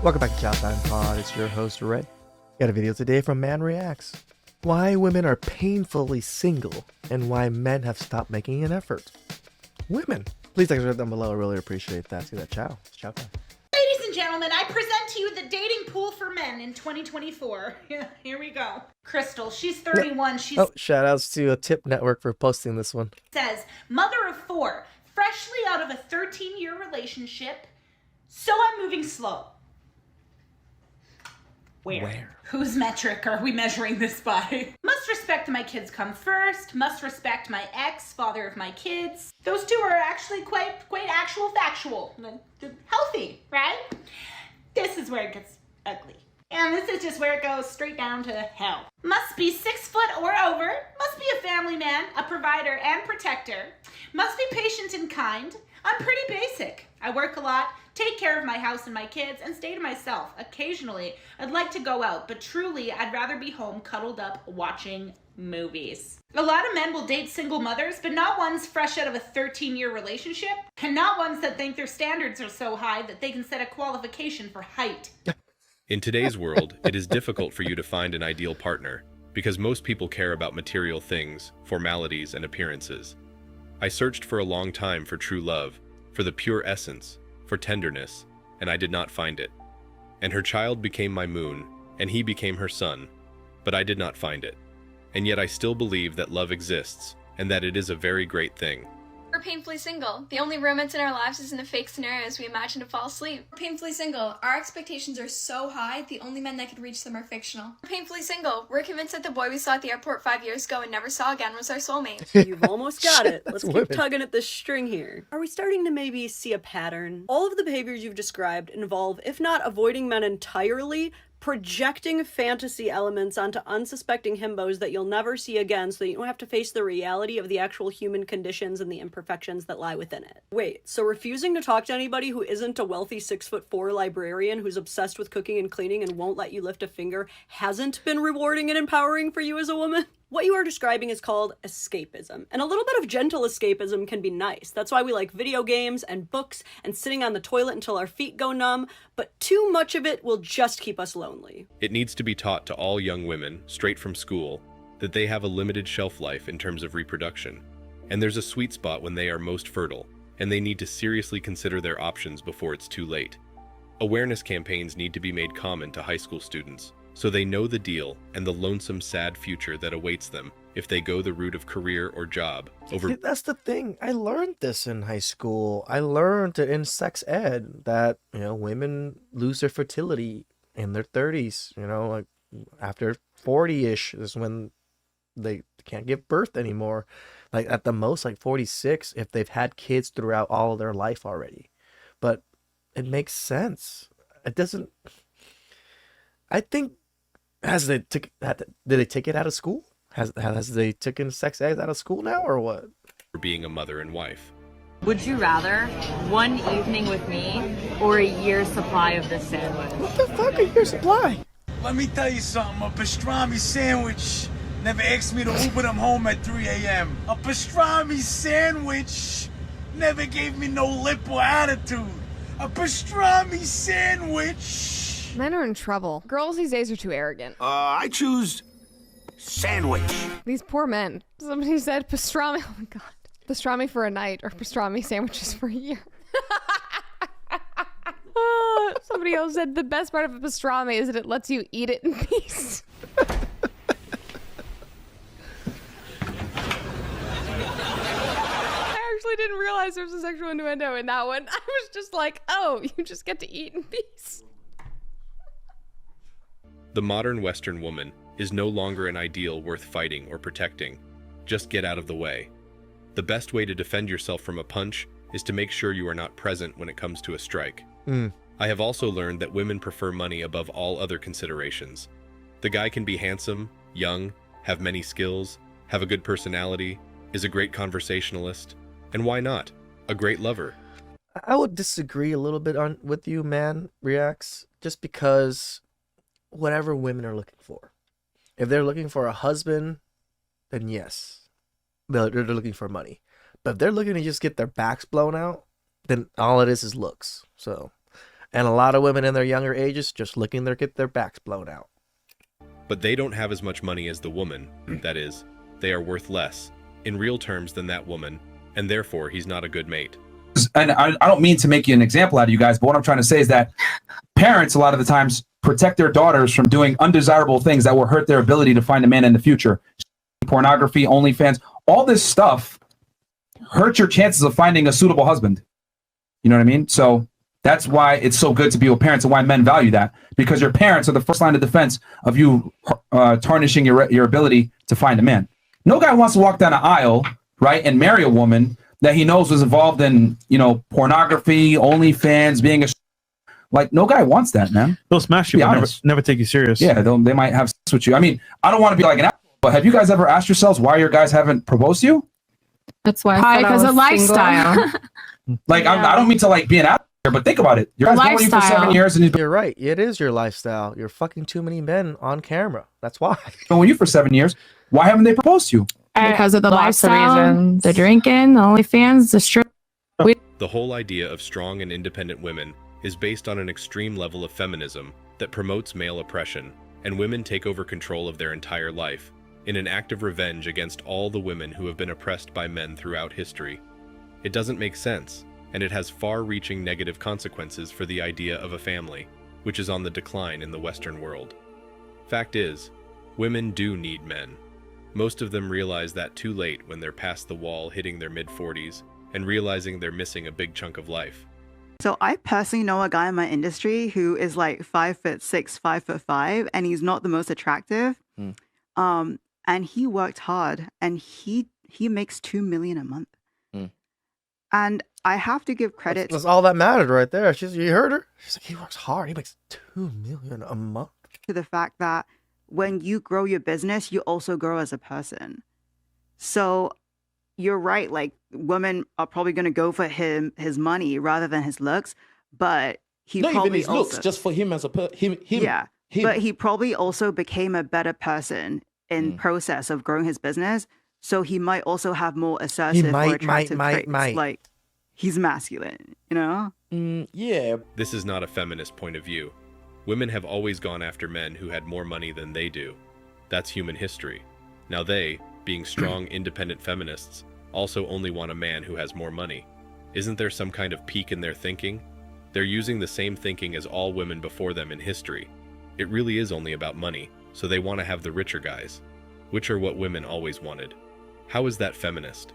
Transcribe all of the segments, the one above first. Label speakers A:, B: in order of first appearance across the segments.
A: Welcome back to TheChowTimePod. It's your host, Ray. Got a video today from Man Reacts. Why women are painfully single and why men have stopped making an effort. Women. Please text them below. I really appreciate that. See that? Ciao. It's chow time.
B: Ladies and gentlemen, I present to you the dating pool for men in 2024. Here we go. Crystal, she's 31.
A: Shout outs to Tip Network for posting this one.
B: Says, mother of 4, freshly out of a 13-year relationship, so I'm moving slow. Where? Whose metric are we measuring this by? Must respect my kids come first. Must respect my ex, father of my kids. Those two are actually quite actual factual. Healthy, right? This is where it gets ugly. And this is just where it goes straight down to hell. Must be 6 foot or over. Must be a family man, a provider and protector. Must be patient and kind. I'm pretty basic. I work a lot, take care of my house and my kids, and stay to myself. Occasionally, I'd like to go out, but truly, I'd rather be home cuddled up watching movies. A lot of men will date single mothers, but not ones fresh out of a 13-year relationship, and not ones that think their standards are so high that they can set a qualification for height.
C: In today's world, it is difficult for you to find an ideal partner, because most people care about material things, formalities, and appearances. I searched for a long time for true love, for the pure essence, for tenderness, and I did not find it. And her child became my moon, and he became her sun, but I did not find it. And yet I still believe that love exists, and that it is a very great thing.
D: We're painfully single. The only romance in our lives is in the fake scenarios we imagine to fall asleep.
E: We're painfully single. Our expectations are so high, the only men that could reach them are fictional.
D: We're painfully single. We're convinced that the boy we saw at the airport 5 years ago and never saw again was our soulmate.
F: You've almost got it. Let's keep tugging at this string here. Are we starting to maybe see a pattern? All of the behaviors you've described involve, if not avoiding men entirely, projecting fantasy elements onto unsuspecting himbos that you'll never see again so that you don't have to face the reality of the actual human conditions and the imperfections that lie within it. Wait, so refusing to talk to anybody who isn't a wealthy 6'4" librarian who's obsessed with cooking and cleaning and won't let you lift a finger hasn't been rewarding and empowering for you as a woman? What you are describing is called escapism, and a little bit of gentle escapism can be nice. That's why we like video games and books and sitting on the toilet until our feet go numb, but too much of it will just keep us lonely.
C: It needs to be taught to all young women, straight from school, that they have a limited shelf life in terms of reproduction. And there's a sweet spot when they are most fertile, and they need to seriously consider their options before it's too late. Awareness campaigns need to be made common to high school students, so they know the deal and the lonesome, sad future that awaits them if they go the route of career or job over.
A: See, that's the thing. I learned this in high school. I learned it in sex ed that, women lose their fertility in their 30s. Like after 40-ish is when they can't give birth anymore. Like at the most, like 46 if they've had kids throughout all of their life already. But it makes sense. It doesn't. I think. Did they take it out of school? Has they taken sex ed out of school now or what?
C: For being a mother and wife.
G: Would you rather one evening with me or a year's supply of this sandwich?
A: What the fuck, a year's supply?
H: Let me tell you something. A pastrami sandwich never asked me to Uber them home at 3 a.m. A pastrami sandwich never gave me no lip or attitude. A pastrami sandwich.
I: Men are in trouble. Girls these days are too arrogant.
H: I choose sandwich.
I: These poor men. Somebody said pastrami. Oh my god. Pastrami for a night or pastrami sandwiches for a year. Somebody else said the best part of a pastrami is that it lets you eat it in peace. I actually didn't realize there was a sexual innuendo in that one. I was just like, oh, you just get to eat in peace.
C: The modern Western woman is no longer an ideal worth fighting or protecting. Just get out of the way. The best way to defend yourself from a punch is to make sure you are not present when it comes to a strike. I have also learned that women prefer money above all other considerations. The guy can be handsome, young, have many skills, have a good personality, is a great conversationalist, and why not? A great lover.
A: I would disagree a little bit with you, Man Reacts, just because whatever women are looking for. If they're looking for a husband, then yes, they're looking for money. But if they're looking to just get their backs blown out, then all it is looks. So And a lot of women in their younger ages just looking to get their backs blown out.
C: But they don't have as much money as the woman. That is, they are worth less, in real terms, than that woman, and therefore he's not a good mate.
J: And I don't mean to make you an example out of you guys, but what I'm trying to say is that parents, a lot of the times, protect their daughters from doing undesirable things that will hurt their ability to find a man in the future. Pornography, OnlyFans, all this stuff hurts your chances of finding a suitable husband. You know what I mean? So that's why it's so good to be with parents and why men value that, because your parents are the first line of defense of you tarnishing your ability to find a man. No guy wants to walk down an aisle, right, and marry a woman that he knows was involved in, pornography, OnlyFans, being a like, no guy wants that, man.
K: They'll smash you, but never take you serious.
J: Yeah, they might have sex with you. I mean, I don't want to be like an asshole, but have you guys ever asked yourselves why your guys haven't proposed to you?
L: That's why. Probably because of lifestyle.
J: Like, yeah. I don't mean to like be an asshole here, but think about it. Your guy's known you for 7 years, and
A: you're right. It is your lifestyle. You're fucking too many men on camera. That's why.
J: Known you for 7 years. Why haven't they proposed to you?
L: Because of the lifestyle, the drinking, the OnlyFans, the strip.
C: The whole idea of strong and independent women is based on an extreme level of feminism that promotes male oppression, and women take over control of their entire life in an act of revenge against all the women who have been oppressed by men throughout history. It doesn't make sense, and it has far-reaching negative consequences for the idea of a family, which is on the decline in the Western world. Fact is, women do need men. Most of them realize that too late when they're past the wall, hitting their mid-40s, and realizing they're missing a big chunk of life.
M: So I personally know a guy in my industry who is like 5'6", 5'5", and he's not the most attractive. And he worked hard, and he makes $2 million a month. And I have to give credit.
A: That's all that mattered right there. You heard her? She's like, he works hard. He makes $2 million a month.
M: To the fact that when you grow your business, you also grow as a person. So you're right. Like, women are probably going to go for his money rather than his looks, but he
N: not
M: probably
N: even his
M: also,
N: looks, just for him as a him.
M: Yeah, but he probably also became a better person in process of growing his business. So he might also have more assertive or attractive traits. Like, he's masculine, you know?
N: Yeah.
C: This is not a feminist point of view. Women have always gone after men who had more money than they do. That's human history. Now they, being strong, independent feminists, also only want a man who has more money. Isn't there some kind of peak in their thinking? They're using the same thinking as all women before them in history. It really is only about money, so they want to have the richer guys, which are what women always wanted. How is that feminist?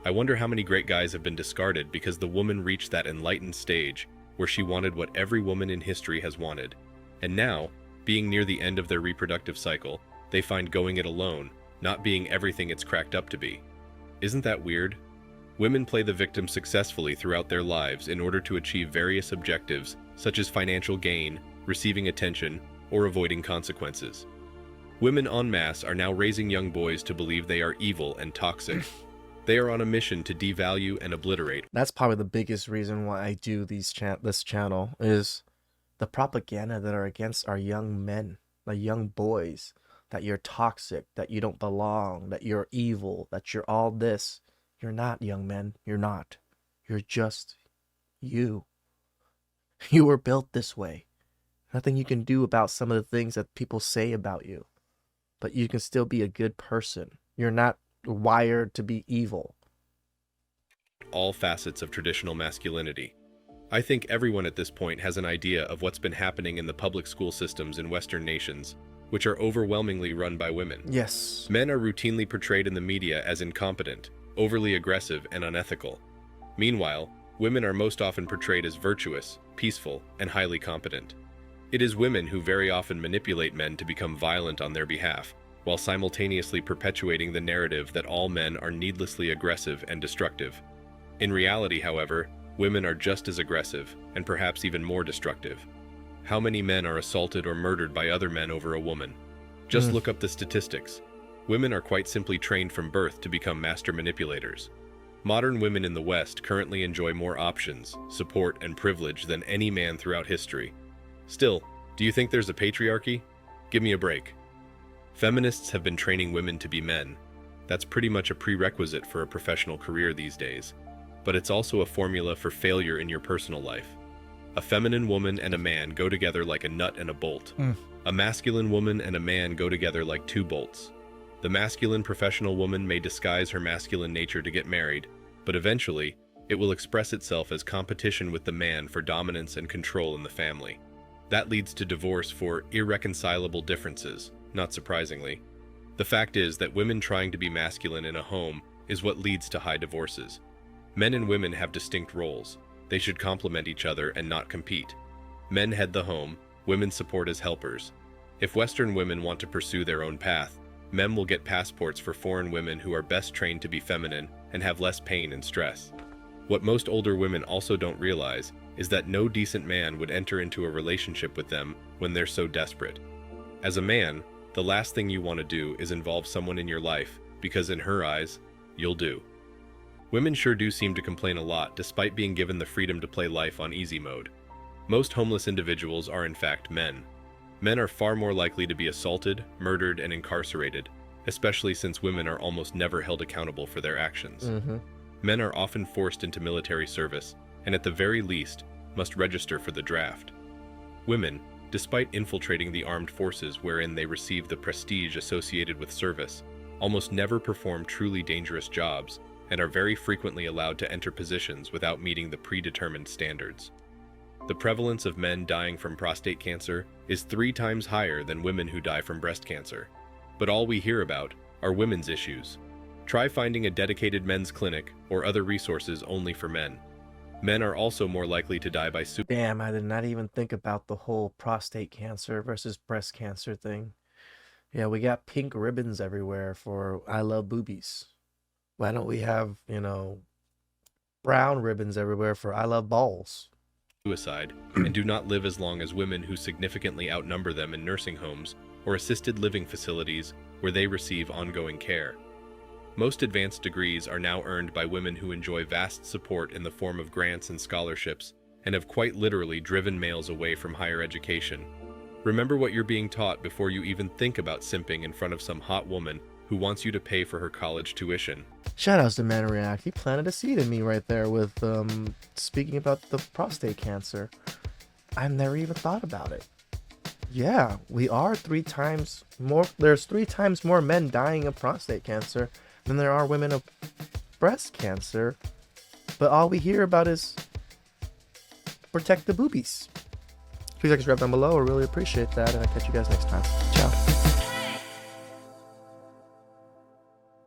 C: I wonder how many great guys have been discarded because the woman reached that enlightened stage where she wanted what every woman in history has wanted. And now, being near the end of their reproductive cycle, they find going it alone, not being everything it's cracked up to be. Isn't that weird? Women play the victim successfully throughout their lives in order to achieve various objectives, such as financial gain, receiving attention, or avoiding consequences. Women en masse are now raising young boys to believe they are evil and toxic. They are on a mission to devalue and obliterate.
A: That's probably the biggest reason why I do this channel is the propaganda that are against our young men, the young boys, that you're toxic, that you don't belong, that you're evil, that you're all this. You're not, young men. You're not. You're just you. You were built this way. Nothing you can do about some of the things that people say about you. But you can still be a good person. You're not wired to be evil.
C: All facets of traditional masculinity. I think everyone at this point has an idea of what's been happening in the public school systems in Western nations, which are overwhelmingly run by women.
A: Yes.
C: Men are routinely portrayed in the media as incompetent, overly aggressive, and unethical. Meanwhile, women are most often portrayed as virtuous, peaceful, and highly competent. It is women who very often manipulate men to become violent on their behalf, while simultaneously perpetuating the narrative that all men are needlessly aggressive and destructive. In reality, however, women are just as aggressive, and perhaps even more destructive. How many men are assaulted or murdered by other men over a woman? Just look up the statistics. Women are quite simply trained from birth to become master manipulators. Modern women in the West currently enjoy more options, support, and privilege than any man throughout history. Still, do you think there's a patriarchy? Give me a break. Feminists have been training women to be men. That's pretty much a prerequisite for a professional career these days. But it's also a formula for failure in your personal life. A feminine woman and a man go together like a nut and a bolt. A masculine woman and a man go together like two bolts. The masculine professional woman may disguise her masculine nature to get married, but eventually, it will express itself as competition with the man for dominance and control in the family. That leads to divorce for irreconcilable differences, not surprisingly. The fact is that women trying to be masculine in a home is what leads to high divorces. Men and women have distinct roles. They should complement each other and not compete. Men head the home, women support as helpers. If Western women want to pursue their own path, men will get passports for foreign women who are best trained to be feminine and have less pain and stress. What most older women also don't realize is that no decent man would enter into a relationship with them when they're so desperate. As a man, the last thing you want to do is involve someone in your life because in her eyes, you'll do. Women sure do seem to complain a lot despite being given the freedom to play life on easy mode. Most homeless individuals are in fact men. Men are far more likely to be assaulted, murdered, and incarcerated, especially since women are almost never held accountable for their actions. Men are often forced into military service, and at the very least, must register for the draft. Women, despite infiltrating the armed forces wherein they receive the prestige associated with service, almost never perform truly dangerous jobs, and are very frequently allowed to enter positions without meeting the predetermined standards. The prevalence of men dying from prostate cancer is 3 times higher than women who die from breast cancer. But all we hear about are women's issues. Try finding a dedicated men's clinic or other resources only for men. Men are also more likely to die by suicide.
A: Damn, I did not even think about the whole prostate cancer versus breast cancer thing. Yeah, we got pink ribbons everywhere for I love boobies. Why don't we have, brown ribbons everywhere for I love balls?
C: Suicide and do not live as long as women who significantly outnumber them in nursing homes or assisted living facilities where they receive ongoing care. Most advanced degrees are now earned by women who enjoy vast support in the form of grants and scholarships and have quite literally driven males away from higher education. Remember what you're being taught before you even think about simping in front of some hot woman who wants you to pay for her college tuition.
A: Shoutouts to Man React. He planted a seed in me right there with speaking about the prostate cancer. I've never even thought about it. Yeah, we are 3 times more. There's 3 times more men dying of prostate cancer than there are women of breast cancer. But all we hear about is protect the boobies. Please like, subscribe down below. I really appreciate that. And I'll catch you guys next time.